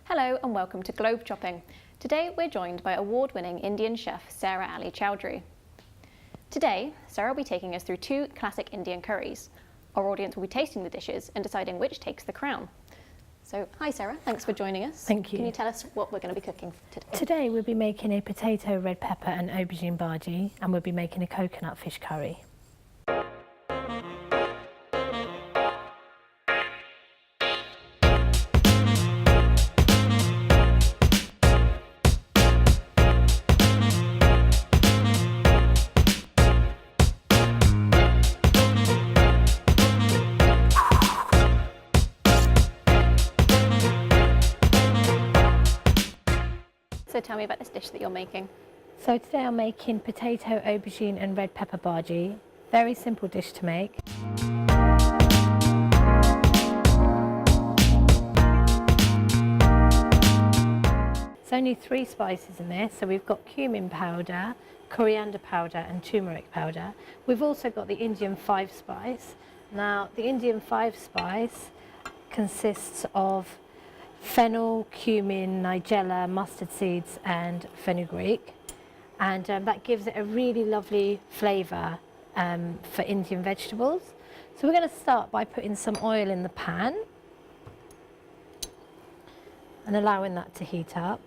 Hello and welcome to Globe Chopping. Today we're joined by award-winning Indian chef Sarah Ali Chowdhury. Today, Sarah will be taking us through two classic Indian curries. Our audience will be tasting the dishes and deciding which takes the crown. So, hi Sarah, thanks for joining us. Thank you. Can you tell us what we're going to be cooking today? Today we'll be making a potato, red pepper and aubergine bhaji, and we'll be making a coconut fish curry. So tell me about this dish that you're making. So today I'm making potato, aubergine and red pepper bhaji. Very simple dish to make. There's only 3 spices in this, so we've got cumin powder, coriander powder and turmeric powder. We've also got the Indian 5-spice. Now the Indian 5-spice consists of fennel, cumin, nigella, mustard seeds and fenugreek, and that gives it a really lovely flavour for Indian vegetables. So we're going to start by putting some oil in the pan and allowing that to heat up,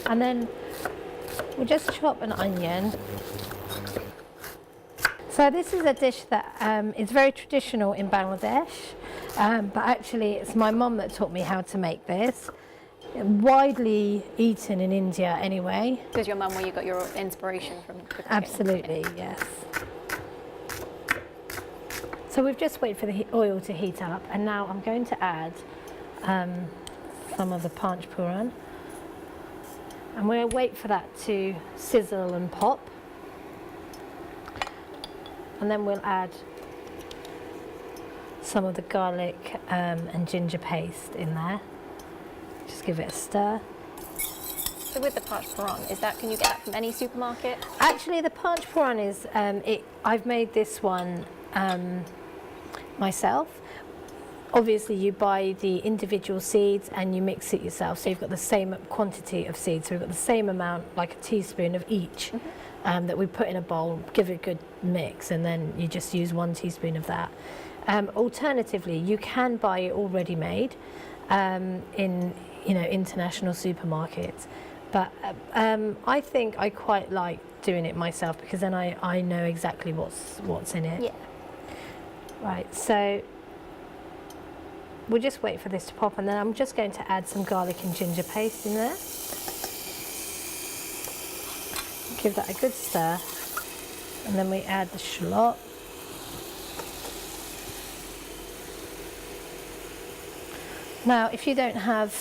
and then we'll just chop an onion. So this is a dish that is very traditional in Bangladesh, but actually it's my mum that taught me how to make this. Widely eaten in India anyway. So is your mum where you got your inspiration from cooking? Absolutely, yes. So we've just waited for the oil to heat up, and now I'm going to add some of the panch phoron, and we'll wait for that to sizzle and pop. And then we'll add some of the garlic and ginger paste in there. Just give it a stir. So with the panch phoron, can you get that from any supermarket? Actually, the panch phoron is, I've made this one myself. Obviously, you buy the individual seeds and you mix it yourself, so you've got the same quantity of seeds. So we've got the same amount, like a teaspoon of each. That we put in a bowl, give it a good mix, and then you just use 1 teaspoon of that. Alternatively, you can buy it already made in international supermarkets, but I think I quite like doing it myself because then I know exactly what's in it. Yeah. Right. So we'll just wait for this to pop, and then I'm just going to add some garlic and ginger paste in there. Give that a good stir, and then we add the shallot. Now, if you don't have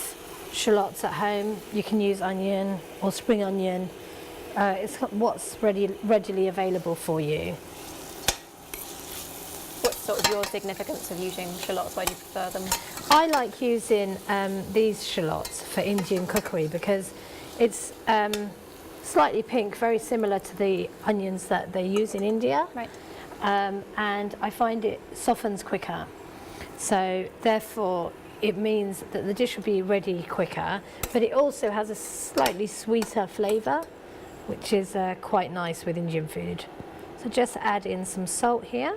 shallots at home, you can use onion or spring onion. It's what's readily available for you. What's sort of your significance of using shallots? Why do you prefer them? I like using these shallots for Indian cookery because it's slightly pink, very similar to the onions that they use in India. Right. And I find it softens quicker. So therefore it means that the dish will be ready quicker, but it also has a slightly sweeter flavour, which is quite nice with Indian food. So just add in some salt here.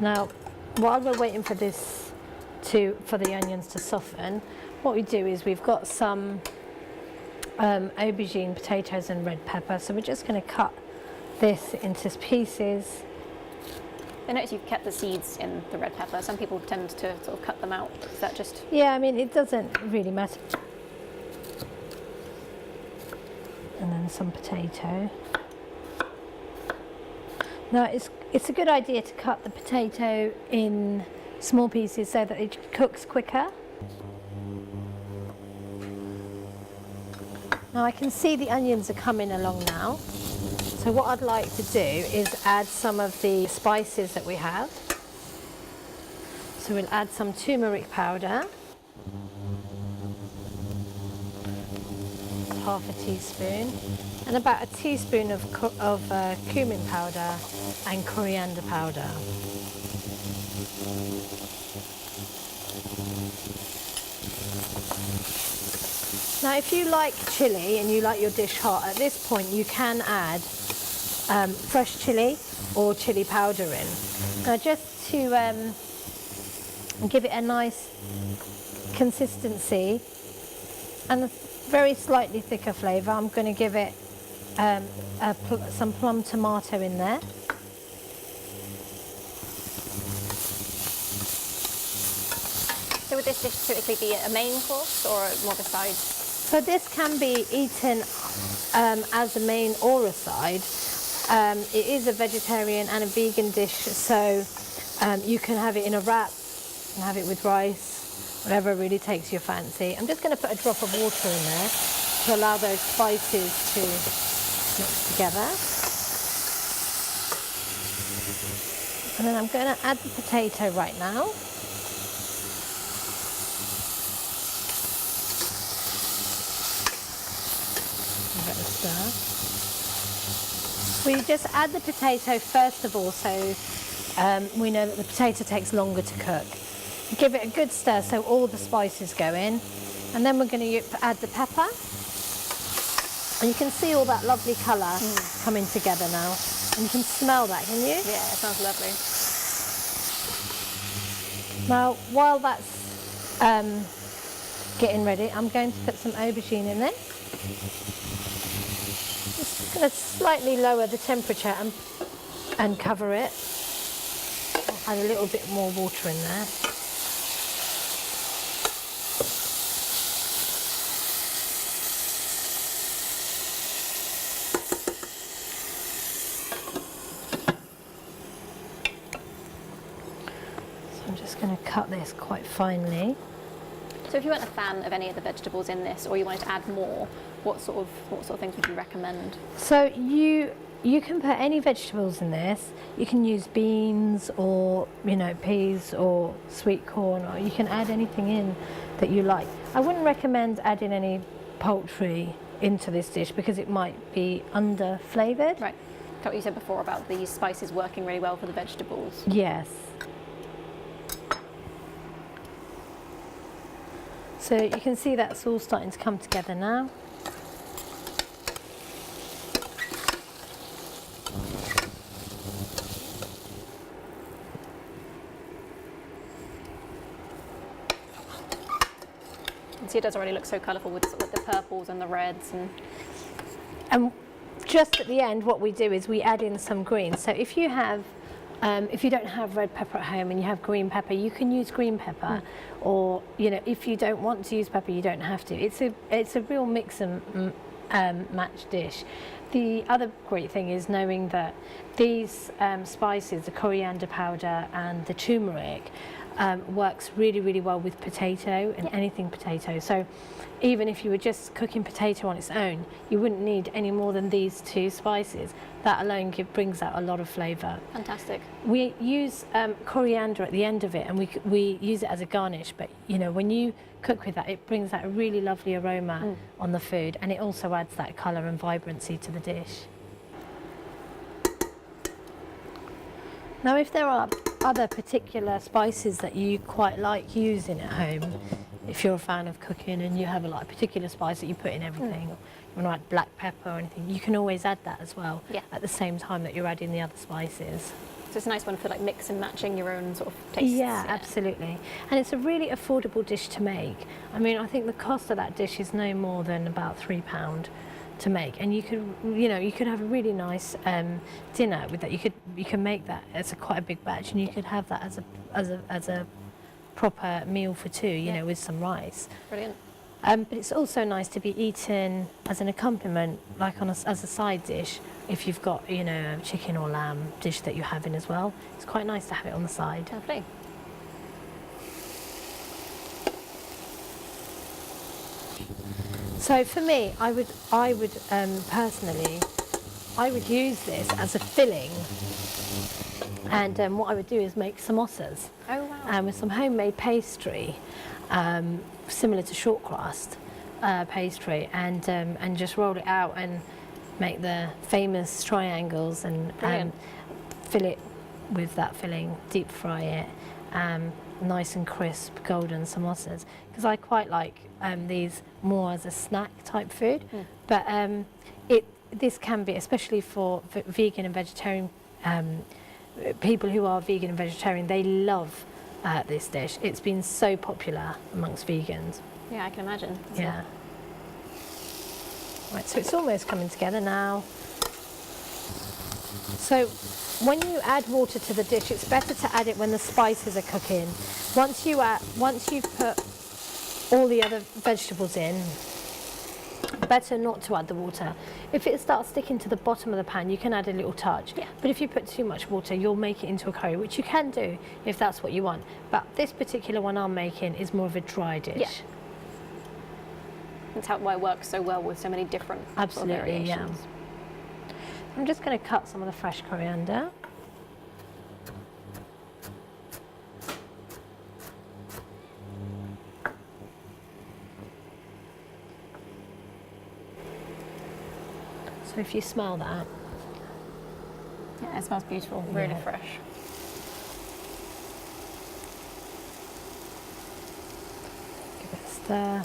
Now, while we're waiting for for the onions to soften, what we do is we've got some aubergine, potatoes and red pepper, so we're just going to cut this into pieces. I notice you've kept the seeds in the red pepper. Some people tend to sort of cut them out. Is that just... Yeah, I mean, it doesn't really matter. And then some potato. Now it's a good idea to cut the potato in small pieces so that it cooks quicker. Now I can see the onions are coming along now. So what I'd like to do is add some of the spices that we have. So we'll add some turmeric powder, half a teaspoon, and about a teaspoon of cumin powder and coriander powder. Now, if you like chilli and you like your dish hot, at this point you can add fresh chilli or chilli powder in. Now, just to give it a nice consistency and a very slightly thicker flavour, I'm going to give it some plum tomato in there. So would this dish typically be a main course or more of a side? So this can be eaten as a main or a side. It is a vegetarian and a vegan dish, so you can have it in a wrap, you can have it with rice, whatever really takes your fancy. I'm just going to put a drop of water in there to allow those spices to mix together. And then I'm going to add the potato right now. Give it a stir. We just add the potato first of all, so we know that the potato takes longer to cook. Give it a good stir so all the spices go in, and then we're going to add the pepper. And you can see all that lovely colour coming together now, and you can smell that, can you? Yeah, it smells lovely. Now, while that's getting ready, I'm going to put some aubergine in there. Just going to slightly lower the temperature and cover it. I'll add a little bit more water in there. So I'm just going to cut this quite finely. So if you weren't a fan of any of the vegetables in this, or you wanted to add more, what sort of things would you recommend? So you can put any vegetables in this. You can use beans or peas or sweet corn, or you can add anything in that you like. I wouldn't recommend adding any poultry into this dish because it might be under flavoured. Right. What you said before about the spices working really well for the vegetables. Yes. So you can see that's all starting to come together now. See, it does already look so colourful with the purples and the reds. And just at the end, what we do is we add in some greens. So if you have, if you don't have red pepper at home and you have green pepper, you can use green pepper. Or if you don't want to use pepper, you don't have to. It's a real mix and match dish. The other great thing is knowing that these spices, the coriander powder and the turmeric, works really, really well with potato and anything potato. So even if you were just cooking potato on its own, you wouldn't need any more than these two spices. That alone brings out a lot of flavour. Fantastic. We use coriander at the end of it, and we use it as a garnish, but when you cook with that, it brings that really lovely aroma on the food, and it also adds that colour and vibrancy to the dish. Now, if there are other particular spices that you quite like using at home, if you're a fan of cooking and you have a particular spice that you put in everything, or you want to add black pepper or anything, you can always add that as well at the same time that you're adding the other spices. So it's a nice one for mix and matching your own sort of tastes. Yeah, absolutely. And it's a really affordable dish to make. I mean, I think the cost of that dish is no more than about £3 to make, and you could have a really nice dinner with that. You can make that as quite a big batch, and you could have that as a proper meal for two, with some rice. Brilliant. But it's also nice to be eaten as an accompaniment, as a side dish. If you've got a chicken or lamb dish that you're having as well, it's quite nice to have it on the side. Lovely. So for me, I would personally, I would use this as a filling, and what I would do is make samosas. Oh wow! With some homemade pastry, similar to short crust pastry, and just roll it out and make the famous triangles and fill it with that filling, deep fry it, nice and crisp, golden samosas, because I quite like these more as a snack type food. But this can be, especially for vegan and vegetarian people who are vegan and vegetarian, they love this dish. It's been so popular amongst vegans. Yeah, I can imagine. Yeah. Right, so it's almost coming together now. So when you add water to the dish, it's better to add it when the spices are cooking. Once you've put all the other vegetables in, better not to add the water. If it starts sticking to the bottom of the pan, you can add a little touch. Yeah. But if you put too much water, you'll make it into a curry, which you can do if that's what you want. But this particular one I'm making is more of a dry dish. Yeah. That's why it works so well with so many different Absolutely, variations. yeah. I'm just going to cut some of the fresh coriander. So if you smell that. Yeah, it smells beautiful, really Yeah. fresh. Give it a stir.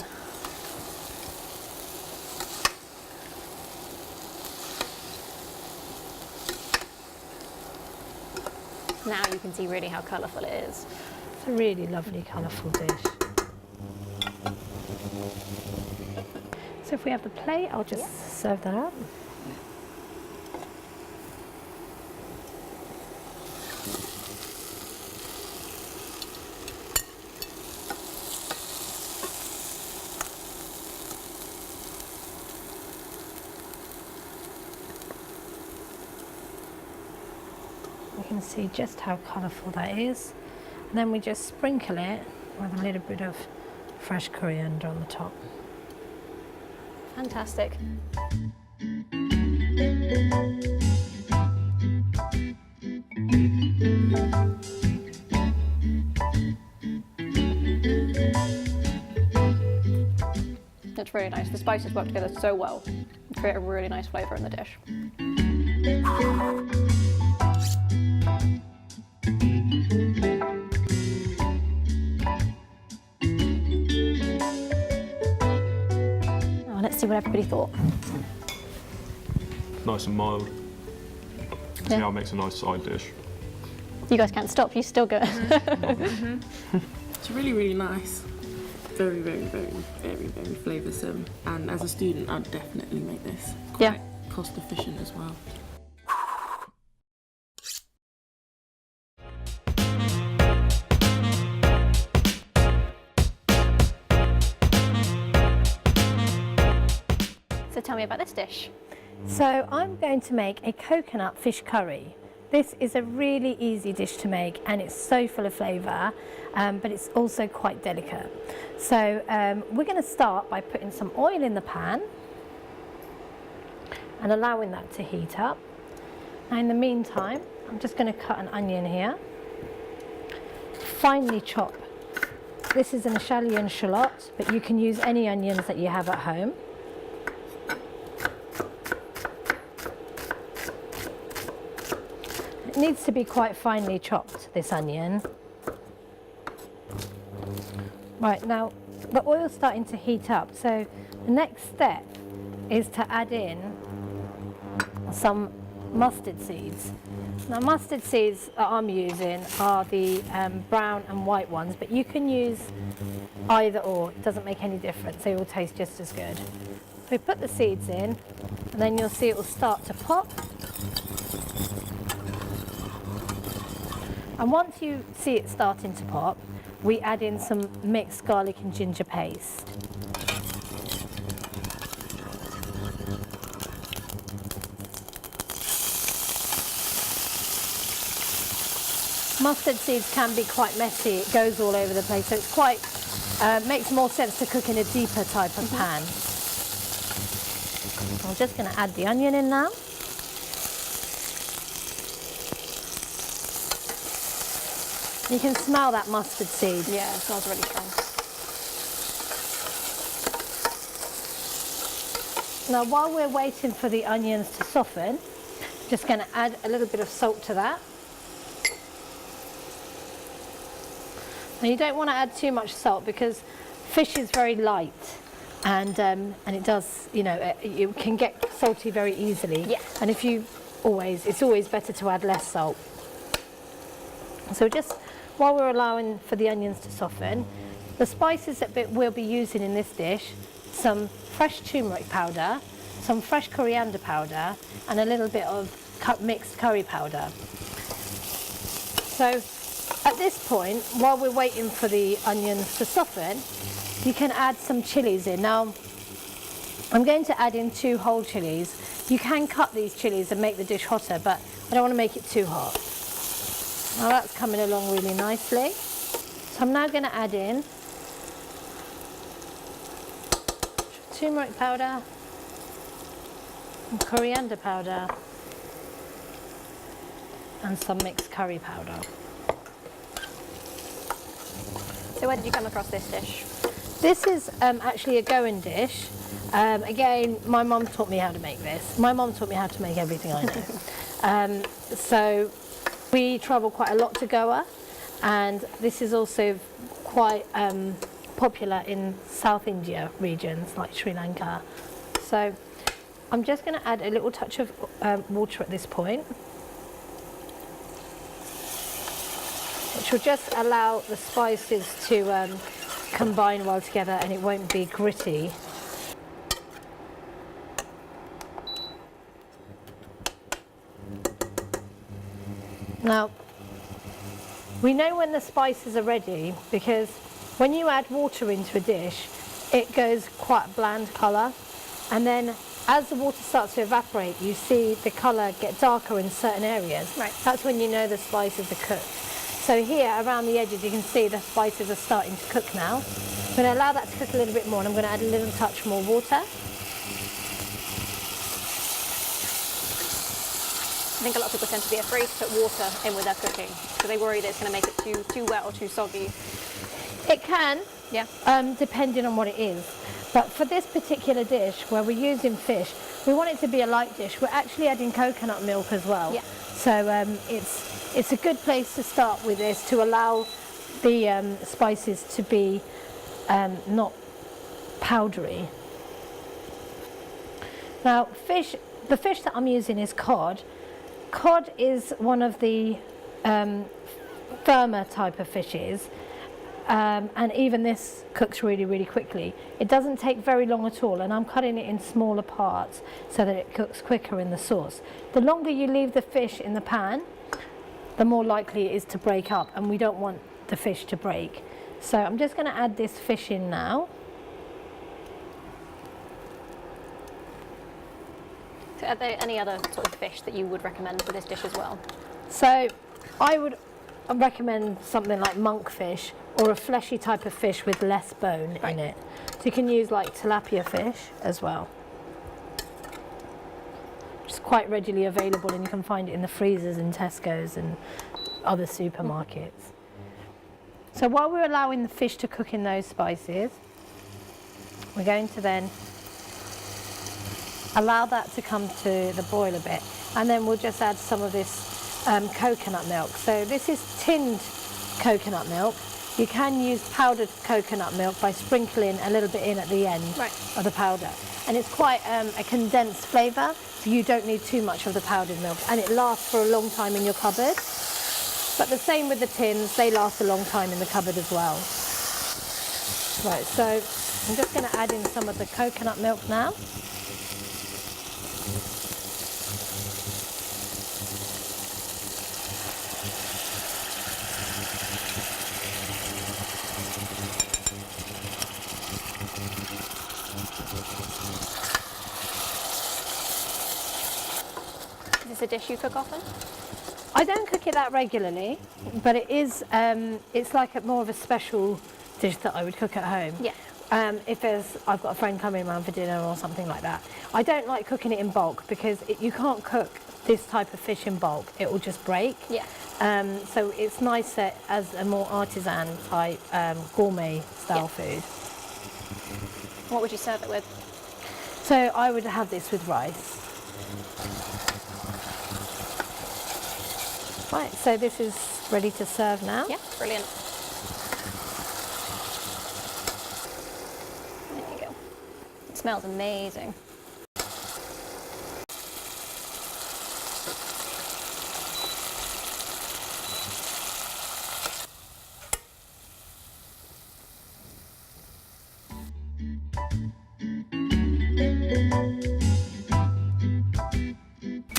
Now you can see really how colourful it is. It's a really lovely, colourful dish. So if we have the plate, I'll just serve that up. You can see just how colourful that is. And then we just sprinkle it with a little bit of fresh coriander on the top. Fantastic. It's really nice. The spices work together so well and create a really nice flavour in the dish. Let's see what everybody thought. Nice and mild. Yeah. Yeah, it makes a nice side dish. You guys can't stop, you still go. It's really, really nice. Very, very, very, very, very flavoursome. And as a student, I'd definitely make this Yeah. quite cost efficient as well. So tell me about this dish. So I'm going to make a coconut fish curry. This is a really easy dish to make and it's so full of flavour, but it's also quite delicate. So we're going to start by putting some oil in the pan and allowing that to heat up. Now in the meantime, I'm just going to cut an onion here, finely chop. This is an Italian shallot, but you can use any onions that you have at home. It needs to be quite finely chopped, this onion. Right, now the oil's starting to heat up, so the next step is to add in some mustard seeds. Now mustard seeds that I'm using are the brown and white ones, but you can use either or, it doesn't make any difference, they will taste just as good. We put the seeds in and then you'll see it will start to pop. And once you see it starting to pop, we add in some mixed garlic and ginger paste. Mustard seeds can be quite messy, it goes all over the place, so it's quite, makes more sense to cook in a deeper type of pan. I'm just going to add the onion in now. You can smell that mustard seed. Yeah, it smells really strong. Now while we're waiting for the onions to soften, just going to add a little bit of salt to that. Now you don't want to add too much salt because fish is very light, and it does, you know, it can get salty very easily. Yeah. And if you it's always better to add less salt. So just while we're allowing for the onions to soften, the spices that we'll be using in this dish, some fresh turmeric powder, some fresh coriander powder, and a little bit of mixed curry powder. So at this point, while we're waiting for the onions to soften, you can add some chilies in. Now, I'm going to add in 2 whole chilies. You can cut these chilies and make the dish hotter, but I don't want to make it too hot. Now that's coming along really nicely. So I'm now going to add in turmeric powder and coriander powder and some mixed curry powder. So where did you come across this dish? This is actually a Goan dish. Again, my mum taught me how to make this. My mum taught me how to make everything I know. So we travel quite a lot to Goa, and this is also quite popular in South India regions like Sri Lanka. So I'm just going to add a little touch of water at this point, which will just allow the spices to combine well together and it won't be gritty. Now, we know when the spices are ready because when you add water into a dish, it goes quite a bland colour, and then as the water starts to evaporate, you see the colour get darker in certain areas. Right. That's when you know the spices are cooked. So here, around the edges, you can see the spices are starting to cook now. I'm going to allow that to cook a little bit more, and I'm going to add a little touch more water. I think a lot of people tend to be afraid to put water in with their cooking, so they worry that it's going to make it too wet or too soggy. It can, Yeah. depending on what it is. But for this particular dish, where we're using fish, we want it to be a light dish. We're actually adding coconut milk as well. Yeah. So it's a good place to start with this, to allow the spices to be not powdery. Now, the fish that I'm using is cod. Cod is one of the firmer type of fishes, and even this cooks really, really quickly. It doesn't take very long at all, and I'm cutting it in smaller parts so that it cooks quicker in the sauce. The longer you leave the fish in the pan, the more likely it is to break up, and we don't want the fish to break. So I'm just going to add this fish in now. So are there any other sort of fish that you would recommend for this dish as well? So I would recommend something like monkfish, or a fleshy type of fish with less bone in it. So you can use like tilapia fish as well. It's quite readily available, and you can find it in the freezers in Tesco's and other supermarkets. So while we're allowing the fish to cook in those spices, we're going to then allow that to come to the boil a bit, and then we'll just add some of this coconut milk. So this is tinned coconut milk. You can use powdered coconut milk by sprinkling a little bit in at the end of the powder. And it's quite a condensed flavour, so you don't need too much of the powdered milk, and it lasts for a long time in your cupboard. But the same with the tins, they last a long time in the cupboard as well. Right, so I'm just going to add in some of the coconut milk now. Is this a dish you cook often? I don't cook it that regularly, but it is. It's like more of a special dish that I would cook at home. Yeah. If I've got a friend coming around for dinner or something like that. I don't like cooking it in bulk because you can't cook this type of fish in bulk. It will just break. Yeah. So it's nicer as a more artisan type gourmet style food. What would you serve it with? So I would have this with rice. Right, so this is ready to serve now. Yeah, brilliant. smells amazing.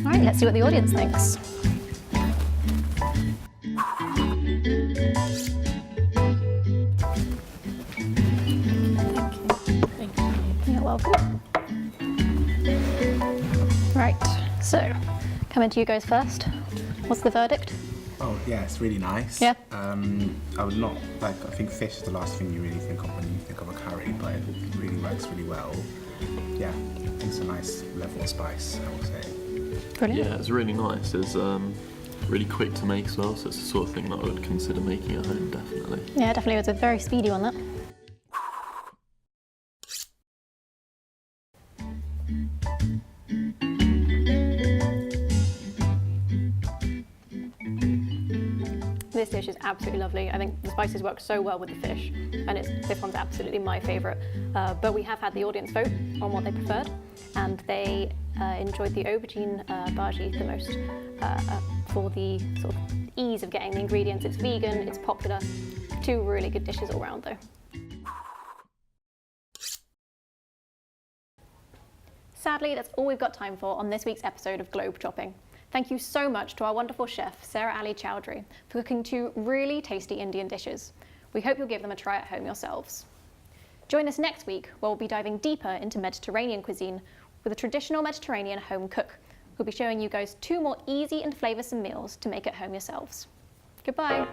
All right, let's see what the audience thinks. Thank you. You're welcome. Right, so coming to you guys first. What's the verdict? Oh yeah, it's really nice. Yeah. I would not I think fish is the last thing you really think of when you think of a curry, but it really works really well. Yeah, I think it's a nice level of spice, I would say. Brilliant. Yeah, it's really nice. It's really quick to make as well, so it's the sort of thing that I would consider making at home, definitely. Yeah, definitely. It was a very speedy one, that. This dish is absolutely lovely. I think the spices work so well with the fish, and this one's absolutely my favourite. But we have had the audience vote on what they preferred, and they enjoyed the aubergine bhaji the most for the sort of ease of getting the ingredients. It's vegan, it's popular. Two really good dishes all round, though. Sadly, that's all we've got time for on this week's episode of Globe Chopping. Thank you so much to our wonderful chef, Sarah Ali Chowdhury, for cooking two really tasty Indian dishes. We hope you'll give them a try at home yourselves. Join us next week, where we'll be diving deeper into Mediterranean cuisine with a traditional Mediterranean home cook, who'll be showing you guys two more easy and flavoursome meals to make at home yourselves. Goodbye.